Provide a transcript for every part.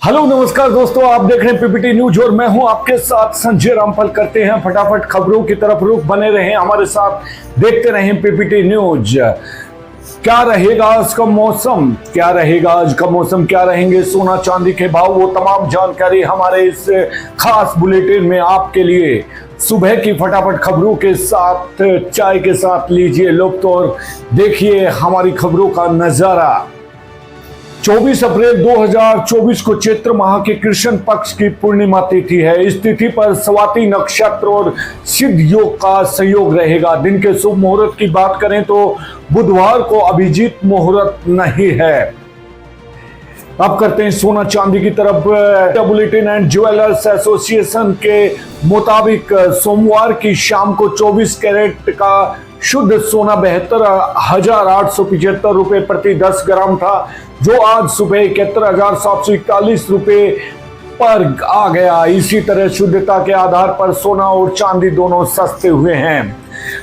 Hello नमस्कार दोस्तों, आप देख रहे हैं पीपीटी न्यूज और मैं हूं आपके साथ संजय रामफल। करते हैं फटाफट खबरों की तरफ रुख, बने रहें हमारे साथ, देखते रहें पीपीटी न्यूज। क्या रहेगा आज का मौसम, क्या रहेगा आज का मौसम, क्या रहेंगे सोना चांदी के भाव, वो तमाम जानकारी हमारे इस खास बुलेटिन में आपके लिए सुबह की फटाफट खबरों के साथ चाय के साथ लीजिए लुत्फ और देखिए हमारी खबरों का नजारा। 24 अप्रैल 2024 को चैत्र माह के कृष्ण पक्ष की पूर्णिमा तिथि है। इस तिथि पर स्वाति नक्षत्र और सिद्ध योग का संयोग रहेगा। दिन के शुभ मुहूर्त की बात करें तो बुधवार को अभिजीत मुहूर्त नहीं है। अब करते हैं सोना चांदी की तरफ। बुलेटिन एंड ज्वेलर्स एसोसिएशन के मुताबिक सोमवार की शाम को 24 कैरेट का शुद्ध सोना 72,875 रुपए प्रति 10 ग्राम था, जो आज सुबह 71,741 रुपए पर आ गया। इसी तरह शुद्धता के आधार पर सोना और चांदी दोनों सस्ते हुए हैं।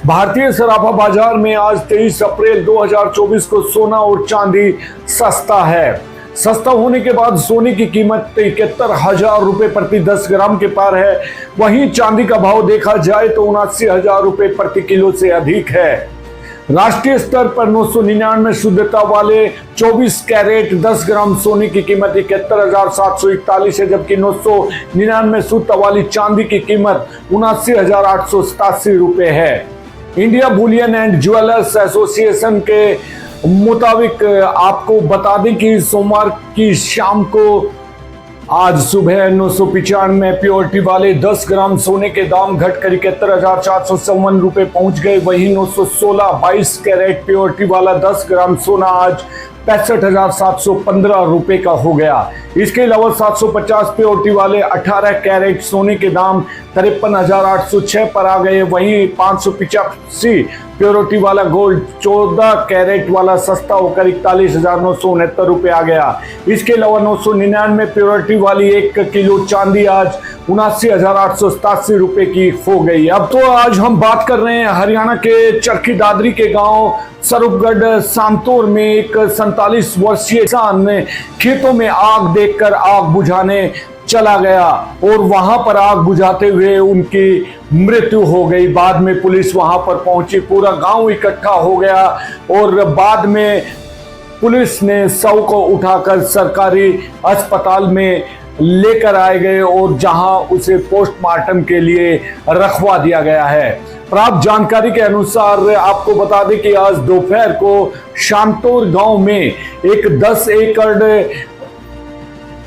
भारतीय सराफा बाजार में आज 23 अप्रैल 2024 को सोना और चांदी सस्ता है। सस्ता होने के बाद सोने की कीमत 71,000 रुपए प्रति 10 ग्राम के पार है। वहीं चांदी का भाव देखा जाए तो 79,000 रुपए प्रति किलो से अधिक है। राष्ट्रीय स्तर पर 999 शुद्धता वाले 24 कैरेट 10 ग्राम सोने की कीमत 71,741 है, जबकि 999 शुद्धता वाली चांदी की कीमत 79,887 रुपए है। India Boolean and jewellers association के मुताबिक आपको बता दें कि सोमवार की शाम को आज सुबह 995 प्योरिटी वाले 10 ग्राम सोने के दाम घटकर 71,457 रुपए पहुंच गए। वहीं 916 22 कैरेट प्योरिटी वाला 10 ग्राम सोना आज 65,715 रुपए का हो गया। इसके अलावा 750 प्योरिटी वाले 18 कैरेट सोने के दाम 53,806 पर आ गए। वहीं 585 प्योरिटी वाला गोल्ड 14 कैरेट वाला सस्ता होकर 41,969 रुपए आ गया। इसके अलावा 999 प्योरिटी वाली 1 किलो चांदी आज 79,887 रुपए की हो गई। अब तो आज हम बात कर रहे हैं हरियाणा के चरखी दादरी के गांव स्वरूपगढ़ सांतोर में एक 47 वर्षीय किसान ने खेतों में आग देखकर आग बुझाने चला गया और वहां पर आग बुझाते हुए उनकी मृत्यु हो गई। बाद में पुलिस वहां पर पहुंची, पूरा गांव इकट्ठा हो गया और बाद में पुलिस ने शव को उठाकर सरकारी अस्पताल में लेकर आए गए और जहां उसे पोस्टमार्टम के लिए रखवा दिया गया है। प्राप्त जानकारी के अनुसार आपको बता दें कि आज दोपहर को शांतोर गांव में एक 10 एकड़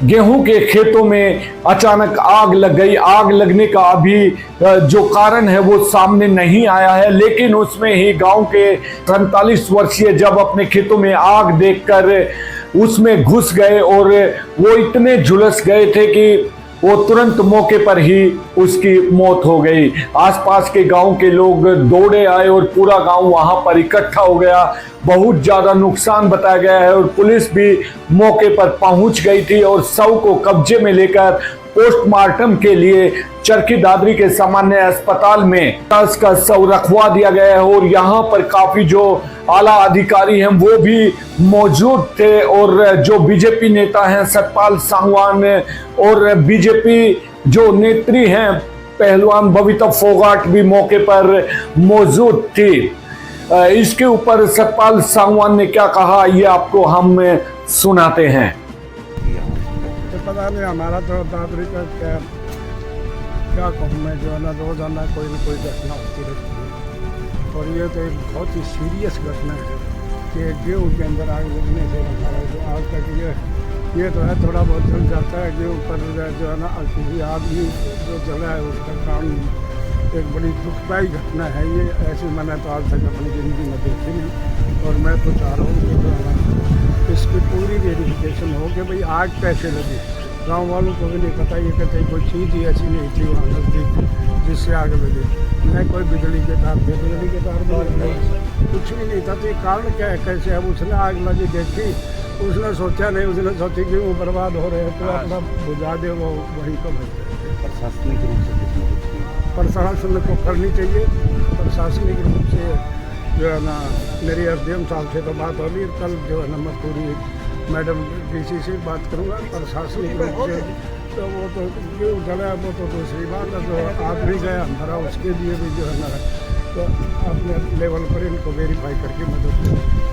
गेहूं के खेतों में अचानक आग लग गई। आग लगने का अभी जो कारण है वो सामने नहीं आया है, लेकिन उसमें ही गांव के 47 वर्षीय जब अपने खेतों में आग देखकर उसमें घुस गए और वो इतने झुलस गए थे कि वो तुरंत मौके पर ही उसकी मौत हो गई। आसपास के गांव के लोग दौड़े आए और पूरा गांव वहां पर इकट्ठा हो गया। बहुत ज्यादा नुकसान बताया गया है और पुलिस भी मौके पर पहुंच गई थी और शव को कब्जे में लेकर पोस्टमार्टम के लिए चरखी दादरी के सामान्य अस्पताल में उसका शव रखवा दिया गया है। और यहाँ पर काफी जो आला अधिकारी हैं वो भी मौजूद थे और जो बीजेपी नेता हैं सतपाल सांगवान और बीजेपी जो नेत्री हैं पहलवान बबीता फोगाट भी मौके पर मौजूद थी। इसके ऊपर सतपाल सांगवान ने क्या कहा ये आपको हम सुनाते हैं। पता नहीं हमारा तो दादरी का क्या कहूँ मैं, जो है ना रोजाना कोई ना कोई घटना होती रहती है और ये तो एक बहुत ही सीरियस घटना है कि गेहूँ के अंदर आग लगने से आज तक ये तो है थोड़ा बहुत जल जाता है गेहूँ पर, जो है ना किसी आदमी जो जला है उसका काम एक बड़ी दुखदायी घटना है ये। ऐसी मैंने तो आज तक अपनी ज़िंदगी में देखी नहीं और मैं तो चाह रहा हूँ कि जो है इसकी पूरी वेरिफिकेशन हो कि भाई आग कैसे लगी। गांव वालों को भी नहीं पता ये कहते कोई चीज़ ही ऐसी नहीं थी वहाँ नज़दीक जिससे आग लगी, नहीं कोई बिजली के तार थे, बिजली के तार कुछ भी नहीं था। तो ये कारण क्या है, कैसे अब उसने आग लगी देखी, उसने सोचा नहीं, उसने सोची कि वो बर्बाद हो रहे हैं तो अपना बुझा दे, वो वहीं पर बच गए। प्रशासनिक रूप से प्रशासन को करनी चाहिए, प्रशासनिक रूप से जो है ना मेरी एसडीएम साहब से तो बात हो रही, कल जो है ना मैं पूरी मैडम डीसी से बात करूँगा प्रशासनिक रूप से, तो वो तो जो गया वो तो दूसरी बात है। जो आदमी गया हमारा उसके लिए भी जो है ना, तो अपने लेवल पर इनको वेरीफाई करके मदद करें।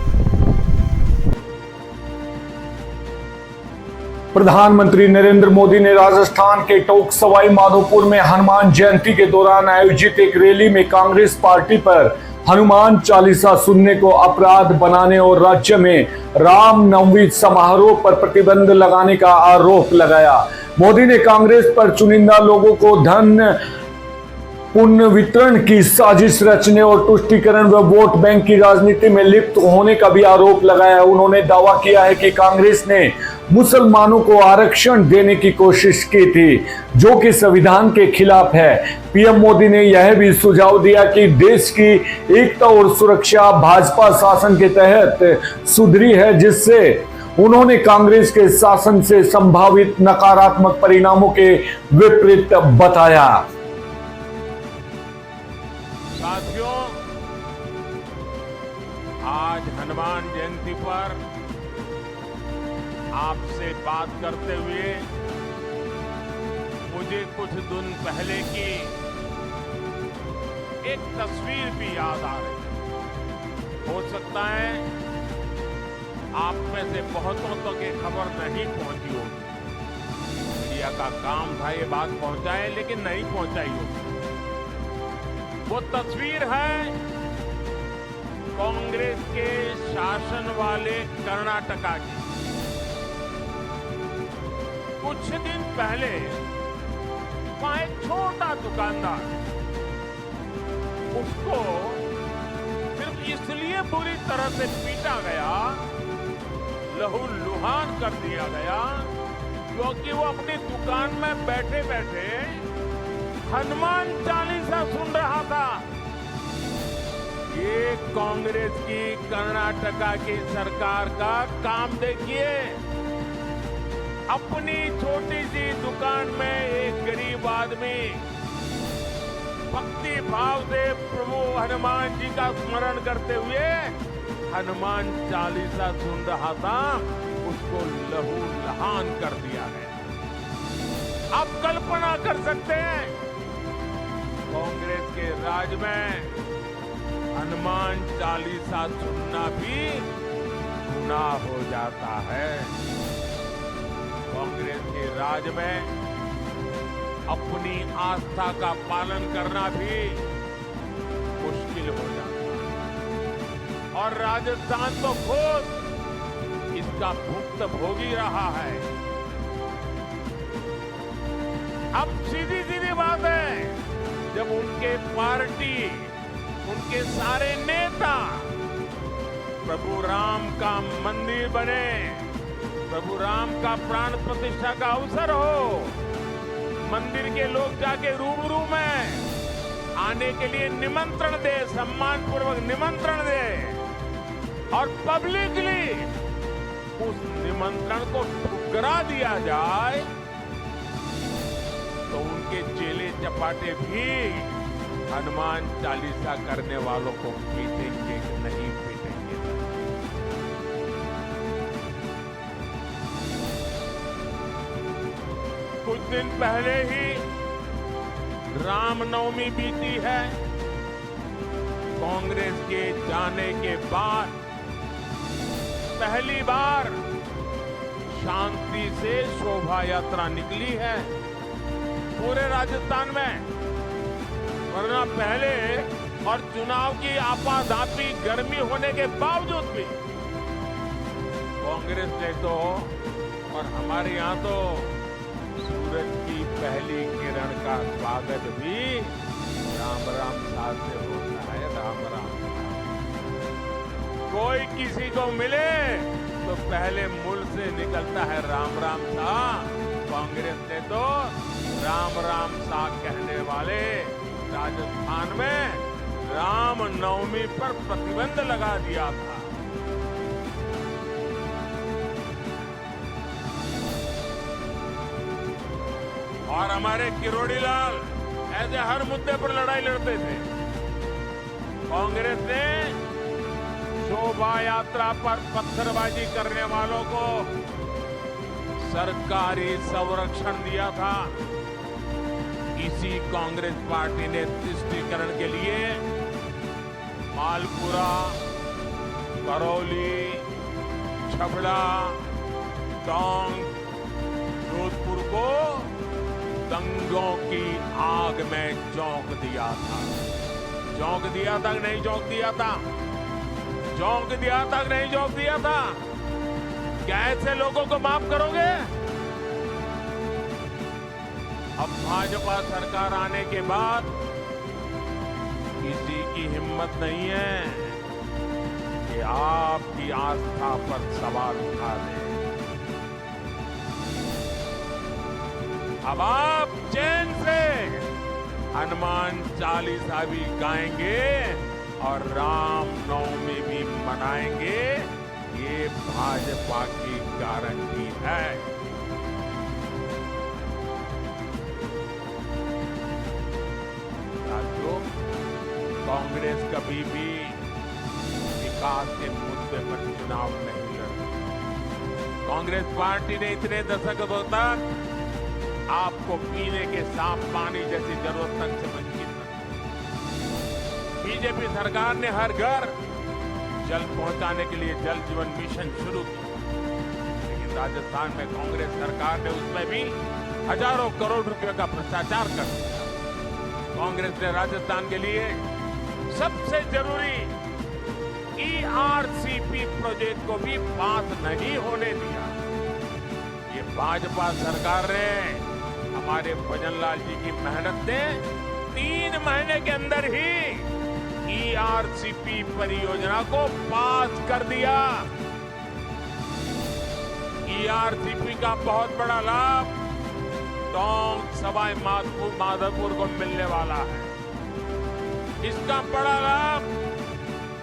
प्रधानमंत्री नरेंद्र मोदी ने राजस्थान के टोंक सवाई माधोपुर में हनुमान जयंती के दौरान आयोजित एक रैली में कांग्रेस पार्टी पर हनुमान चालीसा सुनने को अपराध बनाने और राज्य में रामनवमी समारोह पर प्रतिबंध लगाने का आरोप लगाया। मोदी ने कांग्रेस पर चुनिंदा लोगों को धन पुण्य वितरण की साजिश रचने और तुष्टीकरण व वोट बैंक की राजनीति में लिप्त होने का भी आरोप लगाया। उन्होंने दावा किया है कि कांग्रेस ने मुसलमानों को आरक्षण देने की कोशिश की थी, जो कि संविधान के खिलाफ है। पीएम मोदी ने यह भी सुझाव दिया कि देश की एकता और सुरक्षा भाजपा शासन के तहत सुधरी है, जिससे उन्होंने कांग्रेस के शासन से संभावित नकारात्मक परिणामों के विपरीत बताया। साथियों, आज हनुमान जयंती पर आपसे बात करते हुए मुझे कुछ दिन पहले की एक तस्वीर भी याद आ रही। हो सकता है आप में से बहुतों तक ये खबर नहीं पहुंची होगी। मीडिया का काम था ये बात पहुंचाए, लेकिन नहीं पहुंचाई होगी। वो तस्वीर है कांग्रेस के शासन वाले कर्नाटका की। कुछ दिन पहले वहां एक छोटा दुकानदार, उसको सिर्फ इसलिए बुरी तरह से पीटा गया, लहूलुहान कर दिया गया, क्योंकि वो अपनी दुकान में बैठे बैठे हनुमान चालीसा सुन रहा था। ये कांग्रेस की कर्नाटका की सरकार का काम देखिए। अपनी छोटी सी दुकान में एक गरीब आदमी भक्ति भाव से प्रभु हनुमान जी का स्मरण करते हुए हनुमान चालीसा सुन रहा था, उसको लहूलुहान कर दिया गया। आप कल्पना कर सकते हैं, कांग्रेस के राज में हनुमान चालीसा सुनना भी गुनाह हो जाता है। कांग्रेस के राज में अपनी आस्था का पालन करना भी मुश्किल हो जाता है, और राजस्थान तो खुद इसका भुक्तभोगी रहा है। अब सीधी सीधी बात है, जब उनके पार्टी, उनके सारे नेता प्रभु राम का मंदिर बने, प्रभु राम का प्राण प्रतिष्ठा का अवसर हो, मंदिर के लोग जाके रूबरू में आने के लिए निमंत्रण दे, सम्मान पूर्वक निमंत्रण दे, और पब्लिकली उस निमंत्रण को ठुकरा दिया जाए, तो उनके चेले चपाटे भी हनुमान चालीसा करने वालों को पीटेंगे कि नहीं पीटेंगे। कुछ दिन पहले ही रामनवमी बीती है। कांग्रेस के जाने के बाद पहली बार शांति से शोभा यात्रा निकली है पूरे राजस्थान में, वरना पहले और चुनाव की आपाधापी गर्मी होने के बावजूद भी कांग्रेस ने तो, और हमारे यहाँ तो सूरज की पहली किरण का स्वागत भी राम राम साथ से होता है। राम राम कोई किसी को मिले तो पहले मुंह से निकलता है राम राम सा। कांग्रेस ने तो राम राम सा कहने वाले राजस्थान में राम नवमी पर प्रतिबंध लगा दिया था। और हमारे किरोड़ी लाल ऐसे हर मुद्दे पर लड़ाई लड़ते थे। कांग्रेस ने शोभा यात्रा पर पत्थरबाजी करने वालों को सरकारी संरक्षण दिया था। इसी कांग्रेस पार्टी ने तुष्टीकरण के लिए मालपुरा, करौली, छबड़ा, टोंक, जोधपुर को दंगों की आग में झोंक दिया था। झोंक दिया था कि नहीं झोंक दिया था? झोंक दिया था कि नहीं झोंक दिया था? क्या ऐसे लोगों को माफ करोगे? अब भाजपा सरकार आने के बाद किसी की हिम्मत नहीं है कि आपकी आस्था पर सवाल उठा दे। अब आप चैन से हनुमान चालीसा भी गाएंगे और राम नवमी भी मनाएंगे। ये भाजपा की गारंटी है। साथियों, कांग्रेस कभी भी विकास के मुद्दे पर चुनाव नहीं लड़ी। कांग्रेस पार्टी ने इतने दशकों तक आपको पीने के साफ पानी जैसी जरूरत तक से वंचित रखा। बीजेपी सरकार ने हर घर जल पहुंचाने के लिए जल जीवन मिशन शुरू किया, लेकिन राजस्थान में कांग्रेस सरकार ने उसमें भी हजारों करोड़ रुपए का भ्रष्टाचार कर दिया। कांग्रेस ने राजस्थान के लिए सबसे जरूरी ERCP प्रोजेक्ट को भी पास नहीं होने दिया। ये भाजपा सरकार ने हमारे भजन लाल जी की मेहनत ने 3 महीने के अंदर ही ERCP परियोजना को पास कर दिया। ERCP का बहुत बड़ा लाभ टोंक, सवाई माधोपुर को मिलने वाला है। इसका बड़ा लाभ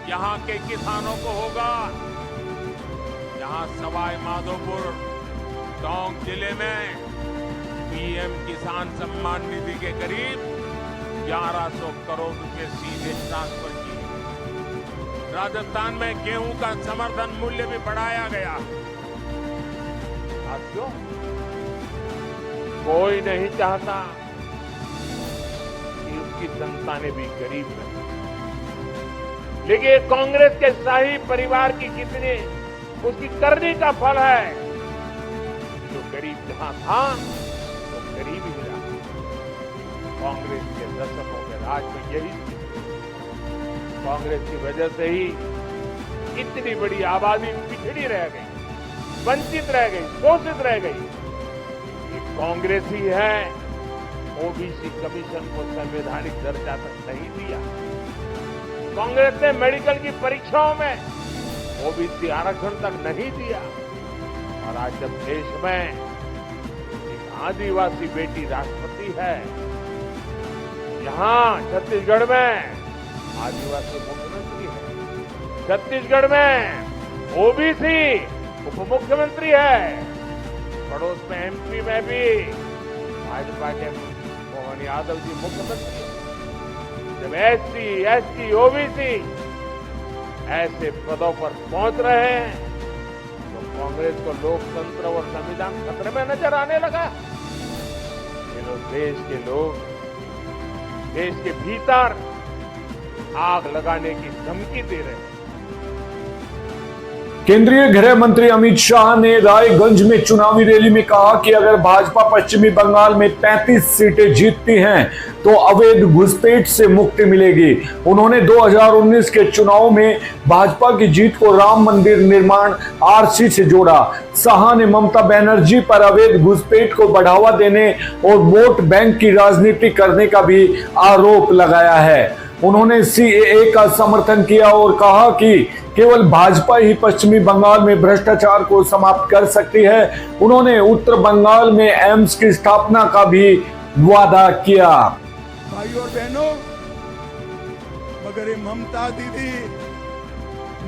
यहाँ के किसानों को होगा। यहाँ सवाई माधोपुर टोंक जिले में PM किसान सम्मान निधि के करीब 1100 करोड़ रुपए सीधे ट्रांसफर किए। राजस्थान में गेहूं का समर्थन मूल्य भी बढ़ाया गया। साथियों, कोई नहीं चाहता कि उसकी संतानें भी गरीब रहे, लेकिन कांग्रेस के शाही परिवार की कितनी उसकी करनी का फल है। जो गरीब जहां था वो गरीब ही रहा। कांग्रेस के दशकों के राज में यही स्थिति। कांग्रेस की वजह से ही इतनी बड़ी आबादी पिछड़ी रह गई, वंचित रह गई, शोषित रह गई। ये कांग्रेस ही है ओबीसी कमीशन को संवैधानिक दर्जा तक नहीं दिया। कांग्रेस ने मेडिकल की परीक्षाओं में ओबीसी आरक्षण तक नहीं दिया। और आज जब देश में एक आदिवासी बेटी राष्ट्रपति है, यहां छत्तीसगढ़ में आदिवासी मुख्यमंत्री है, छत्तीसगढ़ में ओबीसी उप मुख्यमंत्री है, पड़ोस में MP में भी भाजपा के मोहन यादव जी मुख्यमंत्री है। जब SC, ST, OBC ऐसे पदों पर पहुंच रहे हैं तो कांग्रेस को लोकतंत्र और संविधान खतरे में नजर आने लगा। ये लोग देश के भीतर आग लगाने की धमकी दे रहे हैं। केंद्रीय गृह मंत्री अमित शाह ने रायगंज में चुनावी रैली में कहा कि अगर भाजपा पश्चिमी बंगाल में 35 सीटें जीतती हैं तो अवैध घुसपैठ से मुक्ति मिलेगी। उन्होंने 2019 के चुनाव में भाजपा की जीत को राम मंदिर निर्माण RC से जोड़ा। शाह ने ममता बनर्जी पर अवैध घुसपैठ को बढ़ावा देने और वोट बैंक की राजनीति करने का भी आरोप लगाया है। उन्होंने CAA का समर्थन किया और कहा कि केवल भाजपा ही पश्चिमी बंगाल में भ्रष्टाचार को समाप्त कर सकती है। उन्होंने उत्तर बंगाल में एम्स की स्थापना का भी वादा किया। भाइयों और बहनों, मगर ये ममता दीदी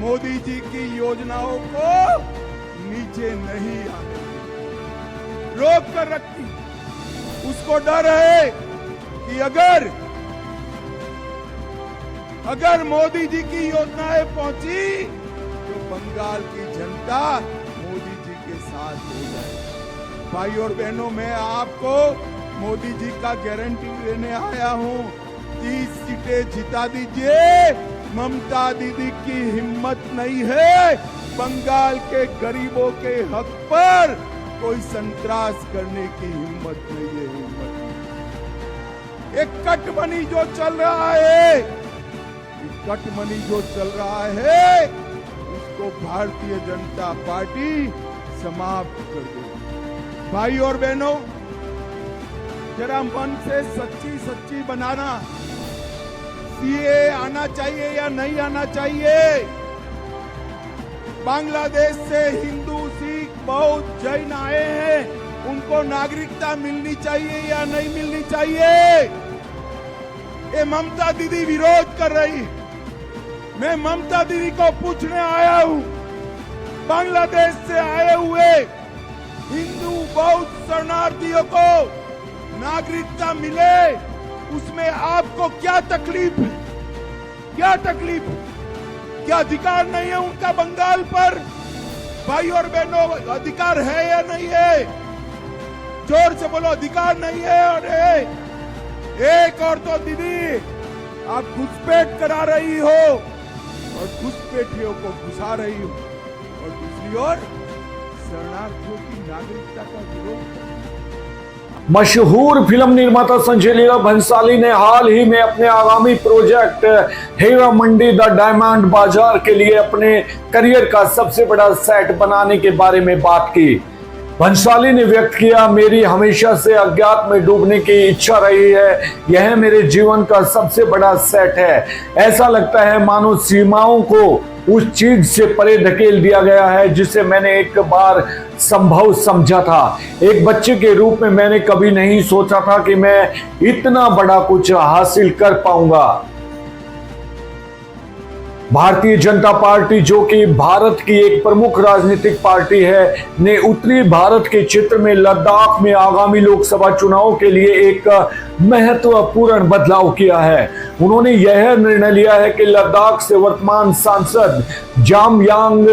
मोदी जी की योजनाओं को नीचे नहीं आने देती, रोक कर रखती। उसको डर है कि अगर मोदी जी की योजनाएं पहुंची बंगाल की जनता मोदी जी के साथ हो जाए। भाई और बहनों, मैं आपको मोदी जी का गारंटी देने आया हूं, 30 सीटें जिता दीजिए। ममता दीदी की हिम्मत नहीं है बंगाल के गरीबों के हक पर कोई संतरास करने की हिम्मत नहीं है, हिम्मत नहीं। एक कटमनी जो चल रहा है, कटमनी जो चल रहा है, उसको भारतीय जनता पार्टी समाप्त कर देगी। भाई और बहनों, जरा मन से सच्ची सच्ची बनाना, सीए आना चाहिए या नहीं आना चाहिए? बांग्लादेश से हिंदू, सिख, बौद्ध, जैन आए हैं, उनको नागरिकता मिलनी चाहिए या नहीं मिलनी चाहिए? ये ममता दीदी विरोध कर रही। मैं ममता दीदी को पूछने आया हूं, बांग्लादेश से आए हुए हिंदू, बौद्ध शरणार्थियों को नागरिकता मिले, उसमें आपको क्या तकलीफ है? क्या तकलीफ है? क्या अधिकार नहीं है उनका बंगाल पर? भाई और बहनों, अधिकार है या नहीं है? जोर से बोलो, अधिकार नहीं है। और एक और तो दीदी, आप घुसपैठ करा रही हो और घुसपैठियों को घुसा रही हो, और दूसरी ओर शरणार्थियों की नागरिकता का विरोध। मशहूर फिल्म निर्माता संजय लीला भंसाली ने हाल ही में अपने आगामी project Heera Mandi the diamond Bazaar के लिए अपने करियर का सबसे बड़ा सेट बनाने के बारे में बात की। भंसाली ने व्यक्त किया, मेरी हमेशा से अज्ञात में डूबने की इच्छा रही है, यह मेरे जीवन का सबसे बड़ा सेट है। ऐसा लगता है मानो सीमाओं को उस चीज से परे धकेल दिया गया है जिसे मैंने एक बार संभव समझा था। एक बच्चे के रूप में मैंने कभी नहीं सोचा था कि मैं इतना बड़ा कुछ हासिल कर पाऊंगा। भारतीय जनता पार्टी, जो कि भारत की एक प्रमुख राजनीतिक पार्टी है, ने उत्तरी भारत के क्षेत्र में लद्दाख में आगामी लोकसभा चुनाव के लिए एक महत्वपूर्ण बदलाव किया है। उन्होंने यह निर्णय लिया है कि लद्दाख से वर्तमान सांसद जामयांग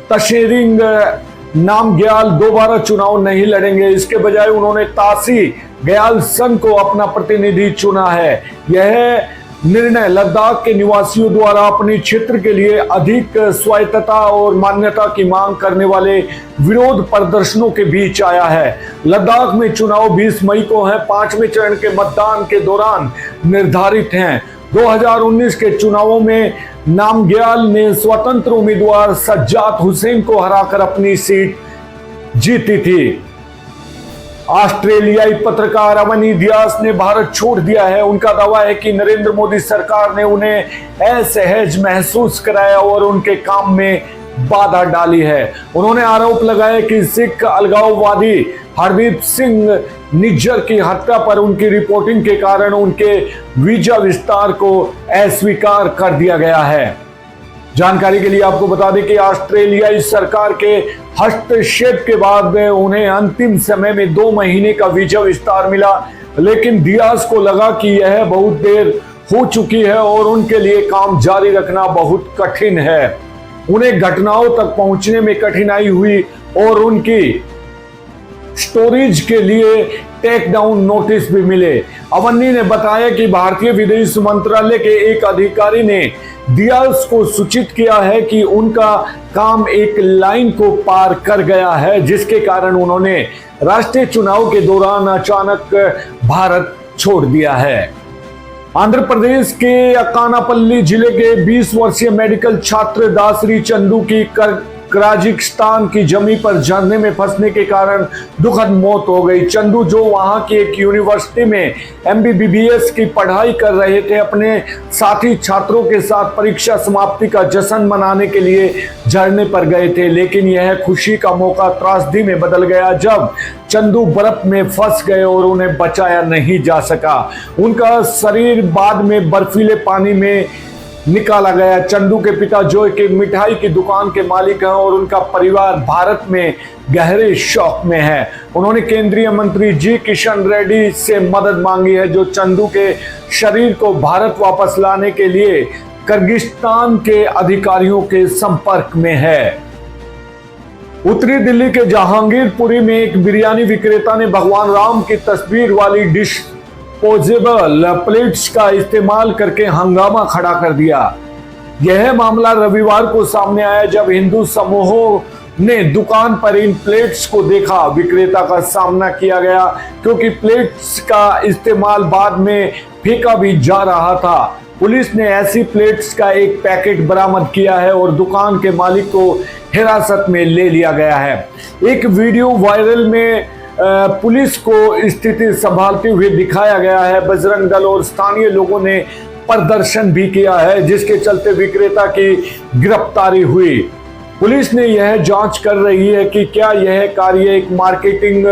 तशेरिंग नामग्याल दोबारा चुनाव नहीं लड़ेंगे। इसके बजाय उन्होंने तासी ग्याल संघ को अपना प्रतिनिधि चुना है। यह निर्णय लद्दाख के निवासियों द्वारा अपने क्षेत्र के लिए अधिक स्वायत्तता और मान्यता की मांग करने वाले विरोध प्रदर्शनों के बीच आया है। लद्दाख में चुनाव 20 मई को है। 5वें चरण के मतदान के दौरान निर्धारित हैं। 2019 के चुनावों में नामग्याल ने स्वतंत्र उम्मीदवार सज्जाद हुसैन को हराकर अपनी सीट जीती थी। ऑस्ट्रेलियाई पत्रकार अवनी दियास ने भारत छोड़ दिया है। उनका दावा है कि नरेंद्र मोदी सरकार ने उन्हें असहज महसूस कराया और उनके काम में बाधा डाली है। उन्होंने आरोप लगाया कि सिख अलगाववादी हरदीप सिंह निज्जर की हत्या पर उनकी रिपोर्टिंग के कारण उनके वीजा विस्तार को अस्वीकार कर दिया गया है। जानकारी के लिए आपको बता दें कि ऑस्ट्रेलियाई सरकार के हस्तक्षेप के बाद उन्हें अंतिम समय में 2 महीने का वीजा विस्तार मिला, लेकिन दियास को लगा कि यह बहुत देर हो चुकी है और उनके लिए काम जारी रखना बहुत कठिन है। उन्हें घटनाओं तक पहुंचने में कठिनाई हुई और उनकी स्टोरेज के लिए टेक डाउन नोटिस भी मिले। अवनी ने बताया कि भारतीय विदेश मंत्रालय के एक अधिकारी ने दियास को सूचित किया है कि उनका काम एक लाइन को पार कर गया है, जिसके कारण उन्होंने राष्ट्रीय चुनाव के दौरान अचानक भारत छोड़ दिया है। आंध्र प्रदेश के अकानापल्ली जिले के 20 वर्षीय मेडिकल छात्र दासरी चंदू की कजाकिस्तान की जमीन पर झरने में फंसने के कारण दुखद मौत हो गई। चंदू, जो वहां की एक यूनिवर्सिटी में MBBS की पढ़ाई कर रहे थे, अपने साथी छात्रों के साथ परीक्षा समाप्ति का जश्न मनाने के लिए झरने पर गए थे, लेकिन यह खुशी का मौका त्रासदी में बदल गया जब चंदू बर्फ में फंस गए और उन्हें बचाया नहीं जा सका। उनका शरीर बाद में बर्फीले पानी में निकाला गया। चंदू के पिता, जो एक मिठाई की दुकान के मालिक हैं, और उनका परिवार भारत में गहरे शौक में है। उन्होंने केंद्रीय मंत्री जी किशन रेड्डी से मदद मांगी है, जो चंदू के शरीर को भारत वापस लाने के लिए किर्गिस्तान के अधिकारियों के संपर्क में है। उत्तरी दिल्ली के जहांगीरपुरी में एक बिरयानी विक्रेता ने भगवान राम की तस्वीर वाली डिस्पोजेबल प्लेट्स का इस्तेमाल करके हंगामा खड़ा कर दिया। यह मामला रविवार को सामने आया जब हिंदू समूहों ने दुकान पर इन प्लेट्स को देखा। विक्रेता का सामना किया गया क्योंकि प्लेट्स का इस्तेमाल बाद में फेंका भी जा रहा था। पुलिस ने ऐसी प्लेट्स का एक पैकेट बरामद किया है और दुकान के मालिक को हिरासत में ले लिया गया है। एक वीडियो वायरल में पुलिस को स्थिति संभालते हुए दिखाया गया है। बजरंग दल और स्थानीय लोगों ने प्रदर्शन भी किया है, जिसके चलते विक्रेता की गिरफ्तारी हुई। पुलिस ने यह जांच कर रही है कि क्या यह कार्य एक मार्केटिंग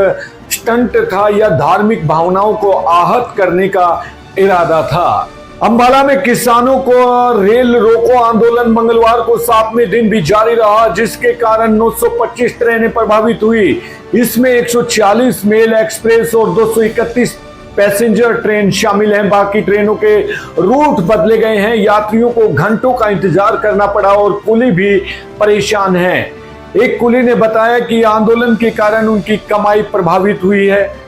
स्टंट था या धार्मिक भावनाओं को आहत करने का इरादा था। अंबाला में किसानों को रेल रोको आंदोलन मंगलवार को 7वें दिन भी जारी रहा, जिसके कारण 925 ट्रेनें प्रभावित हुई। इसमें 140 मेल एक्सप्रेस और 231 पैसेंजर ट्रेन शामिल हैं। बाकी ट्रेनों के रूट बदले गए हैं। यात्रियों को घंटों का इंतजार करना पड़ा और कुली भी परेशान है। एक कुली ने बताया कि आंदोलन के कारण उनकी कमाई प्रभावित हुई है।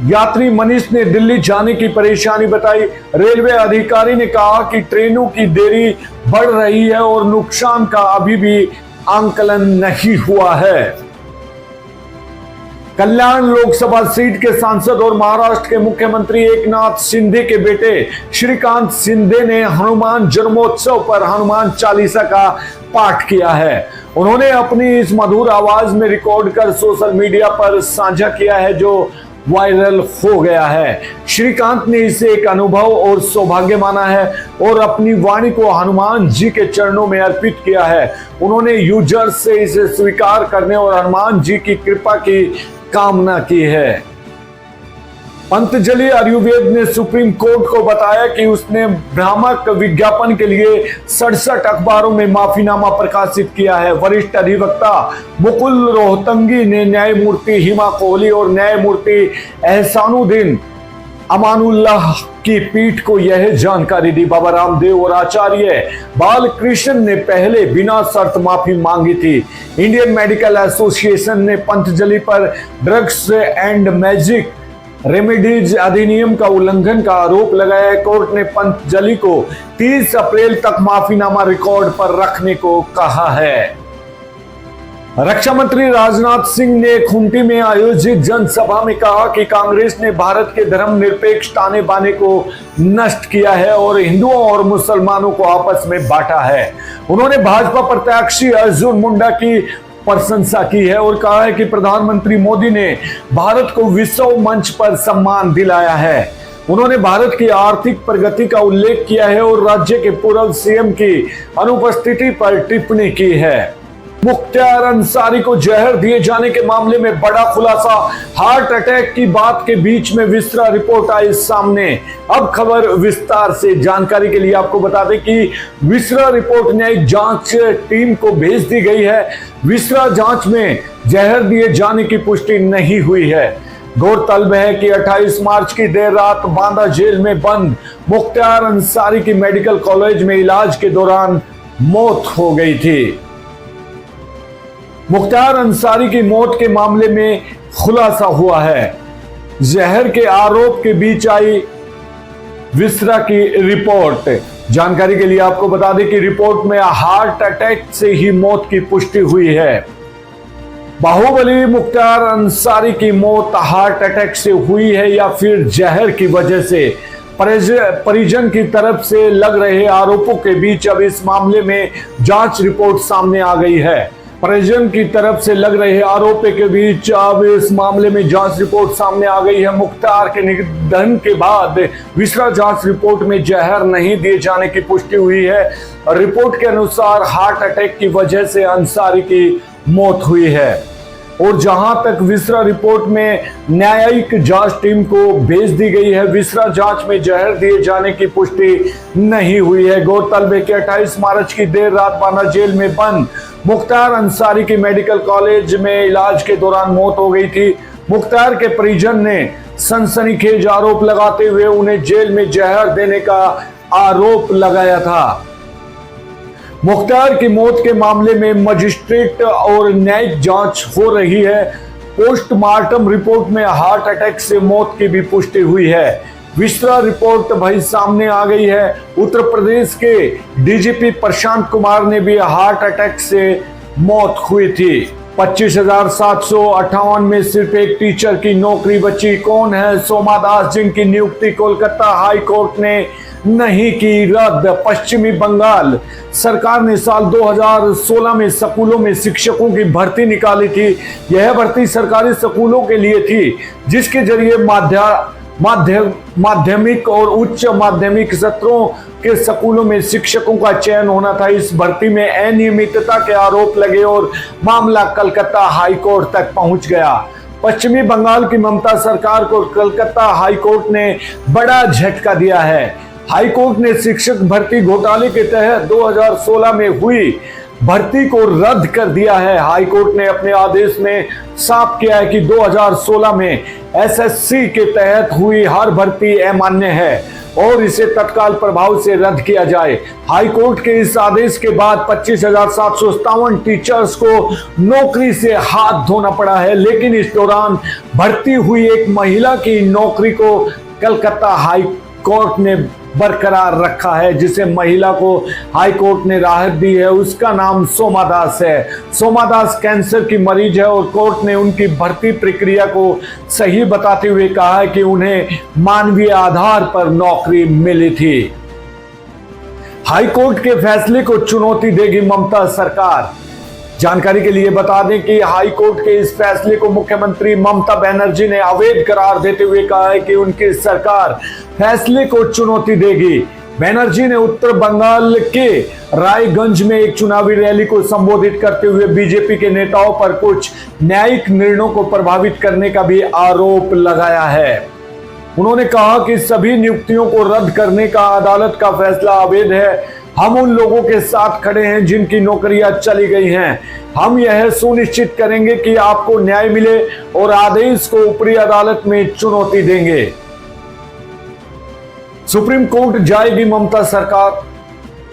यात्री मनीष ने दिल्ली जाने की परेशानी बताई। रेलवे अधिकारी ने कहा कि ट्रेनों की देरी बढ़ रही है और नुकसान का अभी भी आंकलन नहीं हुआ है। कल्याण लोकसभा सीट के सांसद और महाराष्ट्र के मुख्यमंत्री एकनाथ शिंदे के बेटे श्रीकांत शिंदे ने हनुमान जन्मोत्सव पर हनुमान चालीसा का पाठ किया है। उन्होंने अपनी इस मधुर आवाज में रिकॉर्ड कर सोशल मीडिया पर साझा किया है, जो वायरल हो गया है। श्रीकांत ने इसे एक अनुभव और सौभाग्य माना है और अपनी वाणी को हनुमान जी के चरणों में अर्पित किया है। उन्होंने यूजर्स से इसे स्वीकार करने और हनुमान जी की कृपा की कामना की है। पतंजलि आयुर्वेद ने सुप्रीम कोर्ट को बताया कि उसने भ्रामक विज्ञापन के लिए 67 अखबारों में माफीनामा प्रकाशित किया है। वरिष्ठ अधिवक्ता मुकुल रोहतंगी ने न्यायमूर्ति हिमा कोहली और न्यायमूर्ति एहसानुद्दीन अमानुल्लाह की पीठ को यह जानकारी दी। बाबा रामदेव और आचार्य बालकृष्ण ने पहले बिना शर्त माफी मांगी थी। इंडियन मेडिकल एसोसिएशन ने पतंजलि पर ड्रग्स एंड मैजिक रेमेडीज अधिनियम का उल्लंघन का आरोप लगाया है। कोर्ट ने पतंजलि को 30 अप्रैल तक माफीनामा रिकॉर्ड पर रखने को कहा है। रक्षा मंत्री राजनाथ सिंह ने खूंटी में आयोजित जनसभा में कहा कि कांग्रेस ने भारत के धर्मनिरपेक्ष ताने बाने को नष्ट किया है और हिंदुओं और मुसलमानों को आपस में बांटा है। उन्होंने भाजपा प्रत्याशी अर्जुन मुंडा की प्रशंसा की है और कहा है कि प्रधानमंत्री मोदी ने भारत को विश्व मंच पर सम्मान दिलाया है। उन्होंने भारत की आर्थिक प्रगति का उल्लेख किया है और राज्य के पूर्व सीएम की अनुपस्थिति पर टिप्पणी की है। मुख्तार अंसारी को जहर दिए जाने के मामले में बड़ा खुलासा। हार्ट अटैक की बात के बीच में विस्रा रिपोर्ट आई सामने। अब खबर विस्तार से। जानकारी के लिए आपको बता दें कि विस्रा रिपोर्ट न्यायिक जांच टीम को भेज दी गई है। विस्रा जांच में जहर दिए जाने की पुष्टि नहीं हुई है। गौरतलब है कि 28 मार्च की देर रात बांदा जेल में बंद मुख्तार अंसारी की मेडिकल कॉलेज में इलाज के दौरान मौत हो गई थी। मुख्तार अंसारी की मौत के मामले में खुलासा हुआ है। जहर के आरोप के बीच आई विस्रा की रिपोर्ट। जानकारी के लिए आपको बता दें कि रिपोर्ट में हार्ट अटैक से ही मौत की पुष्टि हुई है। बाहुबली मुख्तार अंसारी की मौत हार्ट अटैक से हुई है या फिर जहर की वजह से, परिजन की तरफ से लग रहे आरोपों के बीच अब इस मामले में जांच रिपोर्ट सामने आ गई है। परिजन की तरफ से लग रहे आरोपों के बीच अब इस मामले में जांच रिपोर्ट सामने आ गई है। मुख्तार के निधन के बाद विस्रा जांच रिपोर्ट में जहर नहीं दिए जाने की पुष्टि हुई है। रिपोर्ट के अनुसार हार्ट अटैक की वजह से अंसारी की मौत हुई है और जहां तक विस्रा रिपोर्ट में न्यायिक जांच टीम को भेज दी गई है, विस्रा जांच में जहर दिए जाने की पुष्टि नहीं हुई है। गौरतलब है कि 28 मार्च की देर रात बांदा जेल में बंद मुख्तार अंसारी की मेडिकल कॉलेज में इलाज के दौरान मौत हो गई थी। मुख्तार के परिजन ने सनसनीखेज आरोप लगाते हुए उन्हें जेल में जहर देने का आरोप लगाया था। मुख्तार की मौत के मामले में मजिस्ट्रेट और न्यायिक जांच हो रही है। पोस्टमार्टम रिपोर्ट में हार्ट अटैक से मौत की भी पुष्टि हुई है। विस्तार रिपोर्ट भाई सामने आ गई है। उत्तर प्रदेश के डीजीपी प्रशांत कुमार ने भी हार्ट अटैक से मौत हुई थी। 25,758 में सिर्फ एक टीचर की नौकरी बची। कौन है सोमा दास, जिनकी नियुक्ति कोलकाता हाई कोर्ट ने नहीं की रद्द। पश्चिमी बंगाल सरकार ने साल 2016 में स्कूलों में शिक्षकों की भर्ती निकाली थी। यह भर्ती सरकारी स्कूलों के लिए थी, जिसके जरिए माध्यमिक और उच्च माध्यमिक सत्रों के स्कूलों में शिक्षकों का चयन होना था। इस भर्ती में अनियमितता के आरोप लगे और मामला कलकत्ता हाई कोर्ट तक पहुंच गया। पश्चिमी बंगाल की ममता सरकार को कलकत्ता हाई कोर्ट ने बड़ा झटका दिया है। हाई कोर्ट ने शिक्षक भर्ती घोटाले के तहत 2016 में हुई भर्ती को रद्द कर दिया है। हाई कोर्ट ने अपने आदेश में साफ किया है कि 2016 में एसएससी के तहत हुई हर भर्ती अमान्य है और इसे तत्काल प्रभाव से रद्द किया जाए। हाई कोर्ट के इस आदेश के बाद 25,757 टीचर्स को नौकरी से हाथ धोना पड़ा है, लेकिन इस दौरान भर्ती हुई एक महिला की नौकरी को कलकत्ता हाई कोर्ट ने बरकरार रखा है। जिसे महिला को हाई कोर्ट ने राहत दी है, उसका नाम सोमा दास है। सोमा दास कैंसर की मरीज है और कोर्ट ने उनकी भर्ती प्रक्रिया को सही बताते हुए कहा है कि उन्हें मानवीय आधार पर नौकरी मिली थी। हाई कोर्ट के फैसले को चुनौती देगी ममता सरकार। जानकारी के लिए बता दें कि हाई कोर्ट के इस फैसले को मुख्यमंत्री ममता बनर्जी ने अवैध करार देते हुए कहा है कि उनकी सरकार फैसले को चुनौती देगी। बनर्जी ने उत्तर बंगाल के रायगंज में एक चुनावी रैली को संबोधित करते हुए बीजेपी के नेताओं पर कुछ न्यायिक निर्णयों को प्रभावित करने का भी आरोप लगाया है। उन्होंने कहा कि सभी नियुक्तियों को रद्द करने का अदालत का फैसला अवैध है। हम उन लोगों के साथ खड़े हैं जिनकी नौकरियां चली गई हैं। हम यह सुनिश्चित करेंगे कि आपको न्याय मिले और आदेश को ऊपरी अदालत में चुनौती देंगे। सुप्रीम कोर्ट जाएगी ममता सरकार।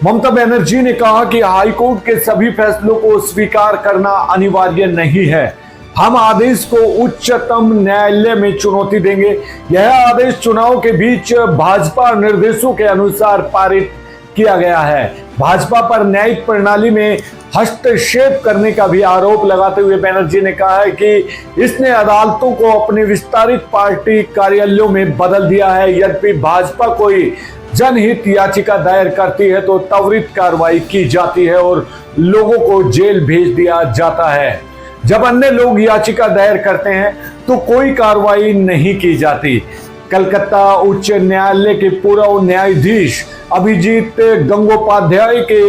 ममता बनर्जी ने कहा कि हाई कोर्ट के सभी फैसलों को स्वीकार करना अनिवार्य नहीं है। हम आदेश को उच्चतम न्यायालय में चुनौती देंगे। यह आदेश चुनाव के बीच भाजपा निर्देशों के अनुसार पारित किया गया है। भाजपा पर न्यायिक प्रणाली में हस्तक्षेप करने का भी आरोप लगाते हुए बनर्जी ने कहा है कि इसने अदालतों को अपने विस्तारित पार्टी कार्यालयों में बदल दिया है। यद्यपि भाजपा कोई जनहित याचिका दायर करती है तो त्वरित कार्रवाई की जाती है और लोगों को जेल भेज दिया जाता है। जब अन्य लोग याचिका दायर करते हैं तो कोई कार्रवाई नहीं की जाती। कलकत्ता उच्च न्यायालय के पूर्व न्यायाधीश अभिजीत गंगोपाध्याय के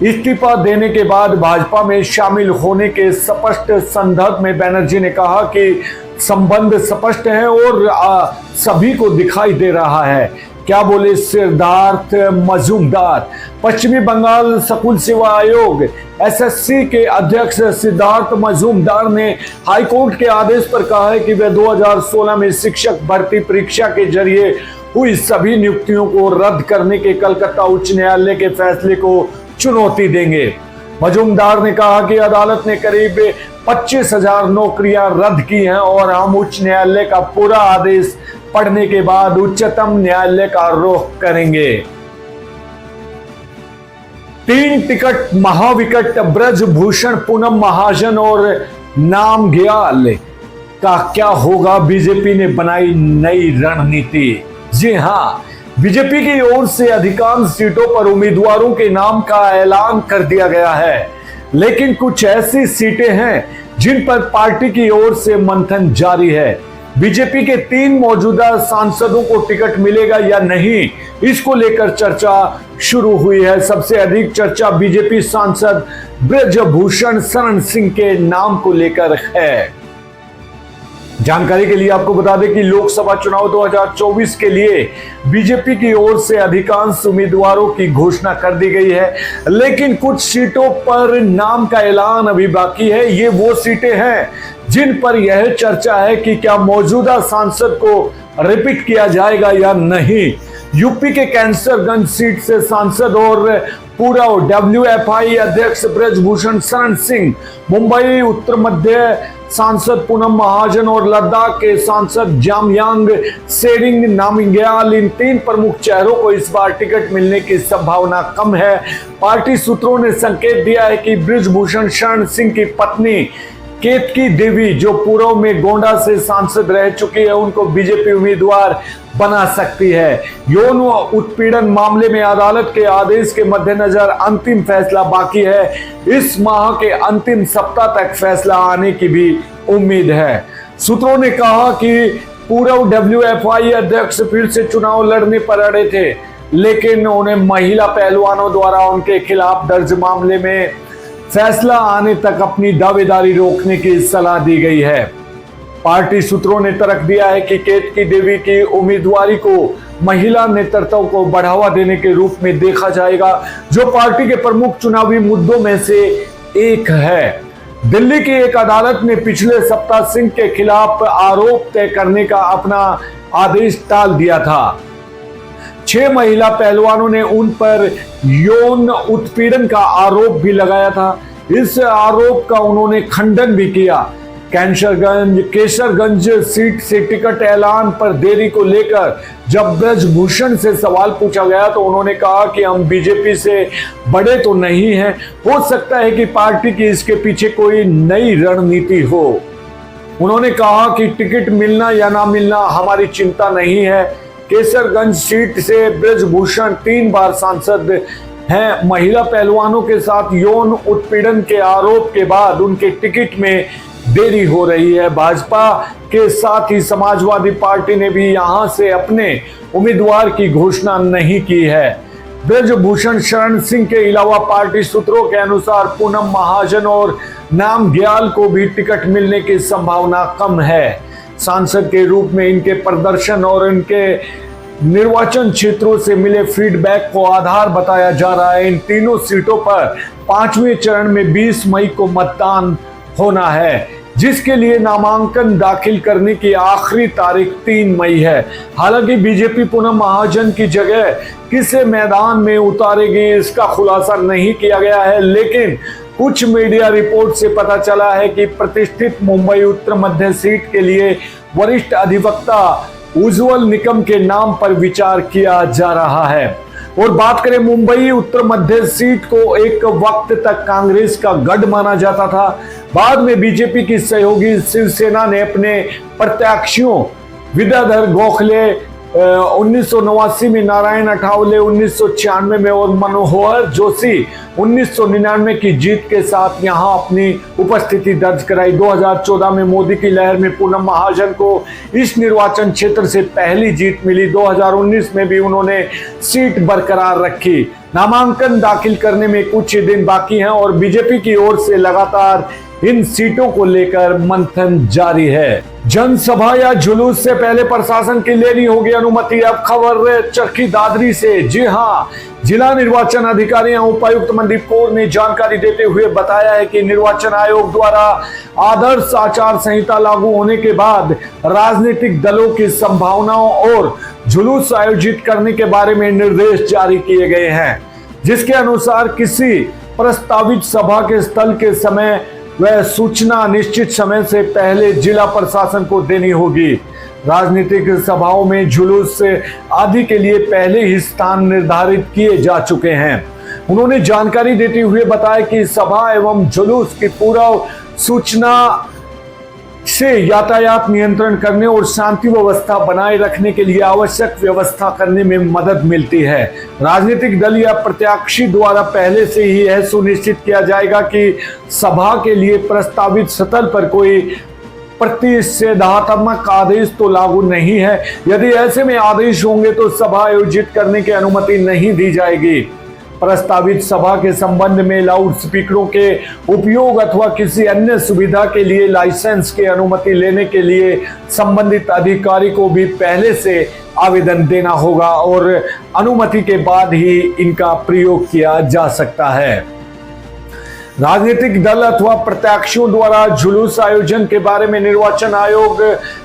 इस्तीफा देने के बाद भाजपा में शामिल होने के स्पष्ट संदर्भ में बनर्जी ने कहा कि संबंध स्पष्ट है और सभी को दिखाई दे रहा है। क्या बोले सिद्धार्थ मजूमदार। पश्चिमी बंगाल स्कूल सेवा आयोग एसएससी के अध्यक्ष सिद्धार्थ मजूमदार ने हाईकोर्ट के आदेश पर कहा है कि वे 2016 में शिक्षक भर्ती परीक्षा के जरिए हुई सभी नियुक्तियों को रद्द करने के कलकत्ता उच्च न्यायालय के फैसले को चुनौती देंगे। मजूमदार ने कहा कि अदालत ने करीब 25,000 नौकरियां रद्द की हैं और हम उच्च न्यायालय का पूरा आदेश पढ़ने के बाद उच्चतम न्यायालय का रुख करेंगे। 3 टिकट महाविकट ब्रजभूषण पूनम महाजन और नामग्याल का क्या होगा, बीजेपी ने बनाई नई रणनीति। जी हां, बीजेपी की ओर से अधिकांश सीटों पर उम्मीदवारों के नाम का ऐलान कर दिया गया है, लेकिन कुछ ऐसी सीटें हैं जिन पर पार्टी की ओर से मंथन जारी है। बीजेपी के 3 मौजूदा सांसदों को टिकट मिलेगा या नहीं, इसको लेकर चर्चा शुरू हुई है। सबसे अधिक चर्चा बीजेपी सांसद ब्रजभूषण शरण सिंह के नाम को लेकर है। जानकारी के लिए आपको बता दें कि लोकसभा चुनाव 2024 के लिए बीजेपी की ओर से अधिकांश उम्मीदवारों की घोषणा कर दी गई है, लेकिन कुछ सीटों पर नाम का ऐलान अभी बाकी है। ये वो सीटें हैं जिन पर यह चर्चा है कि क्या मौजूदा सांसद को रिपीट किया जाएगा या नहीं। यूपी के कैंसरगंज सीट से सांसद और पूर्व WFI अध्यक्ष ब्रजभूषण शरण सिंह, मुंबई उत्तर मध्य सांसद पूनम महाजन और लद्दाख के सांसद जामयांग सेरिंग नामग्याल, इन 3 प्रमुख चेहरों को इस बार टिकट मिलने की संभावना कम है। पार्टी सूत्रों ने संकेत दिया है कि ब्रजभूषण शरण सिंह की पत्नी केतकी देवी, जो पूर्व में गोंडा से सांसद रह चुकी है, उनको बीजेपी उम्मीदवार बना सकती है। यौन उत्पीड़न मामले में अदालत के आदेश के मद्देनजर अंतिम फैसला बाकी है। इस माह के अंतिम सप्ताह तक फैसला आने की भी उम्मीद है। सूत्रों ने कहा कि पूर्व WFI अध्यक्ष फिर से चुनाव लड़ने पर अड़े थे, लेकिन उन्हें महिला पहलवानों द्वारा उनके खिलाफ दर्ज मामले में फैसला आने तक अपनी दावेदारी रोकने की सलाह दी गई है। पार्टी सूत्रों ने तर्क दिया है कि केतकी देवी की उम्मीदवारी को महिला नेतृत्व को बढ़ावा देने के रूप में देखा जाएगा, जो पार्टी के प्रमुख चुनावी मुद्दों में से एक है। दिल्ली की एक अदालत ने पिछले सप्ताह सिंह के खिलाफ आरोप तय करने का अपना आदेश टाल दिया था। 6 महिला पहलवानों ने उन पर यौन उत्पीड़न का आरोप भी लगाया था। इस आरोप का उन्होंने खंडन भी किया। केसरगंज सीट से टिकट ऐलान पर देरी को लेकर जब ब्रजभूषण से सवाल पूछा गया तो उन्होंने कहा कि हम बीजेपी से बड़े तो नहीं हैं, हो सकता है कि पार्टी की इसके पीछे कोई नई रणनीति हो। उन्होंने कहा कि टिकट मिलना या ना मिलना हमारी चिंता नहीं है। केसरगंज सीट से ब्रजभूषण 3 बार सांसद हैं। महिला पहलवानों के साथ यौन उत्पीड़न के आरोप के बाद उनके टिकट में देरी हो रही है। भाजपा के साथ ही समाजवादी पार्टी ने भी यहां से अपने उम्मीदवार की घोषणा नहीं की है। ब्रजभूषण शरण सिंह के अलावा पार्टी सूत्रों के अनुसार पूनम महाजन और नामग्याल को भी टिकट मिलने की संभावना कम है। सांसद के रूप में इनके प्रदर्शन और इनके निर्वाचन क्षेत्रों से मिले फीडबैक को आधार बताया जा रहा है। इन तीनों सीटों पर 5वें चरण में 20 मई को मतदान होना है, जिसके लिए नामांकन दाखिल करने की आखिरी तारीख 3 मई है। हालांकि बीजेपी पूनम महाजन की जगह किसे मैदान में उतारेगी इसका खुलासा नहीं किया गया है, लेकिन कुछ मीडिया रिपोर्ट से पता चला है कि प्रतिष्ठित मुंबई उत्तर मध्य सीट के लिए वरिष्ठ अधिवक्ता उज्जवल निकम के नाम पर विचार किया जा रहा है। और बात करें मुंबई उत्तर मध्य सीट को एक वक्त तक कांग्रेस का गढ़ माना जाता था। बाद में बीजेपी की सहयोगी शिवसेना ने अपने प्रत्याशियों विद्याधर गोखले 1989 में, नारायण अठावले 1996 में और मनोहर जोशी 1999 की जीत के साथ यहां अपनी उपस्थिति दर्ज कराई। 2014 में मोदी की लहर में पूनम महाजन को इस निर्वाचन क्षेत्र से पहली जीत मिली। 2019 में भी उन्होंने सीट बरकरार रखी। नामांकन दाखिल करने में कुछ दिन बाकी हैं और बीजेपी की ओर से लगातार इन सीटों को लेकर मंथन जारी है। जनसभा या जुलूस से पहले प्रशासन की लेनी होगी अनुमति। अब खबर चरखी दादरी से। जी हां, जिला निर्वाचन अधिकारी उपायुक्त मनदीप कौर ने जानकारी देते हुए बताया है कि निर्वाचन आयोग द्वारा आदर्श आचार संहिता लागू होने के बाद राजनीतिक दलों की संभावनाओं और जुलूस आयोजित करने के बारे में निर्देश जारी किए गए हैं, जिसके अनुसार किसी प्रस्तावित सभा के स्थल के समय वह सूचना निश्चित समय से पहले जिला प्रशासन को देनी होगी। राजनीतिक सभाओं में जुलूस आदि के लिए पहले ही स्थान निर्धारित किए जा चुके हैं। उन्होंने जानकारी देते हुए बताया कि सभा एवं जुलूस की पूर्व सूचना से यातायात नियंत्रण करने और शांति व्यवस्था बनाए रखने के लिए आवश्यक व्यवस्था करने में मदद मिलती है। राजनीतिक दल या प्रत्याशी द्वारा पहले से ही यह सुनिश्चित किया जाएगा कि सभा के लिए प्रस्तावित स्थल पर कोई प्रतिषेधात्मक आदेश तो लागू नहीं है। यदि ऐसे में आदेश होंगे तो सभा आयोजित करने की अनुमति नहीं दी जाएगी। प्रस्तावित सभा के संबंध में लाउड स्पीकरों के उपयोग अथवा किसी अन्य सुविधा के लिए लाइसेंस की अनुमति लेने के लिए संबंधित अधिकारी को भी पहले से आवेदन देना होगा और अनुमति के बाद ही इनका प्रयोग किया जा सकता है। राजनीतिक दल अथवा प्रत्याशियों द्वारा जुलूस आयोजन के बारे में निर्वाचन आयोग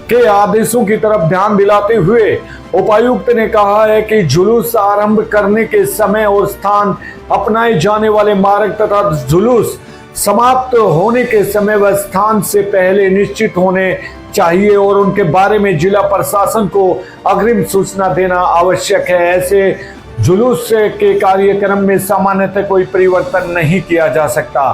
के आदेशों की तरफ ध्यान दिलाते हुए उपायुक्त ने कहा है कि जुलूस आरंभ करने के समय और स्थान, अपनाए जाने वाले मार्ग तथा जुलूस समाप्त होने के समय व स्थान से पहले निश्चित होने चाहिए और उनके बारे में जिला प्रशासन को अग्रिम सूचना देना आवश्यक है। ऐसे जुलूस के कार्यक्रम में सामान्यतः कोई परिवर्तन नहीं किया जा सकता।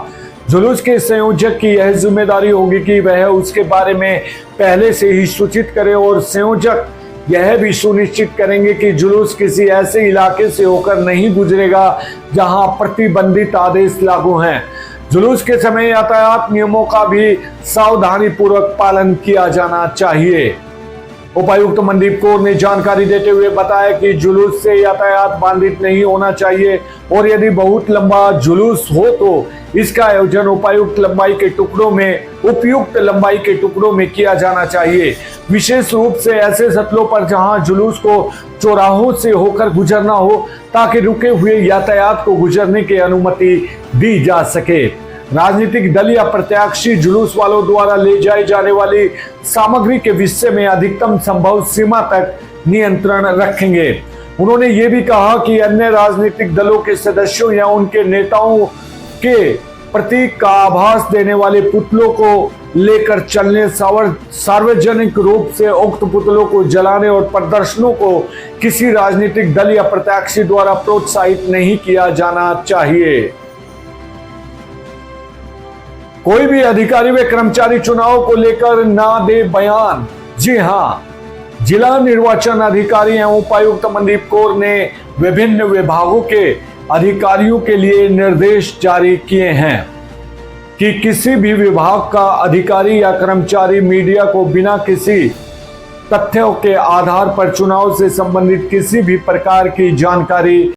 जुलूस के संयोजक की यह जिम्मेदारी होगी कि वह उसके बारे में पहले से ही सूचित करे और संयोजक यह भी सुनिश्चित करेंगे कि जुलूस किसी ऐसे इलाके से होकर नहीं गुजरेगा जहां प्रतिबंधित आदेश लागू हैं। जुलूस के समय यातायात नियमों का भी सावधानी पूर्वक पालन किया जाना चाहिए। उपायुक्त मनदीप कौर ने जानकारी देते हुए बताया कि जुलूस से यातायात बाधित नहीं होना चाहिए और यदि बहुत लंबा जुलूस हो तो इसका आयोजन उपयुक्त लंबाई के टुकड़ों में किया जाना चाहिए। विशेष रूप से ऐसे शटलों पर जहां जुलूस को चौराहों से होकर गुजरना हो ताकि रुके हुए यातायात को गुजरने की अनुमति दी जा सके। राजनीतिक दल या प्रत्याशी जुलूस वालों द्वारा ले जाए जाने वाली सामग्री के विषय में अधिकतम संभव सीमा तक नियंत्रण रखेंगे। उन्होंने ये भी कहा कि अन्य राजनीतिक दलों के सदस्यों या उनके नेताओं के प्रतीक का आभास देने वाले पुतलों को लेकर चलने, सार्वजनिक रूप से उक्त पुतलों को जलाने और प्रदर्शनों को किसी राजनीतिक दल या प्रत्याशी द्वारा प्रोत्साहित नहीं किया जाना चाहिए। कोई भी अधिकारी व कर्मचारी चुनाव को लेकर ना दे बयान। जी हां, जिला निर्वाचन अधिकारी एवं उपायुक्त मनदीप कौर ने विभिन्न विभागों के अधिकारियों के लिए निर्देश जारी किए हैं कि किसी भी विभाग का अधिकारी या कर्मचारी मीडिया को बिना किसी तथ्यों के आधार पर चुनाव से संबंधित किसी भी प्रकार की जानकारी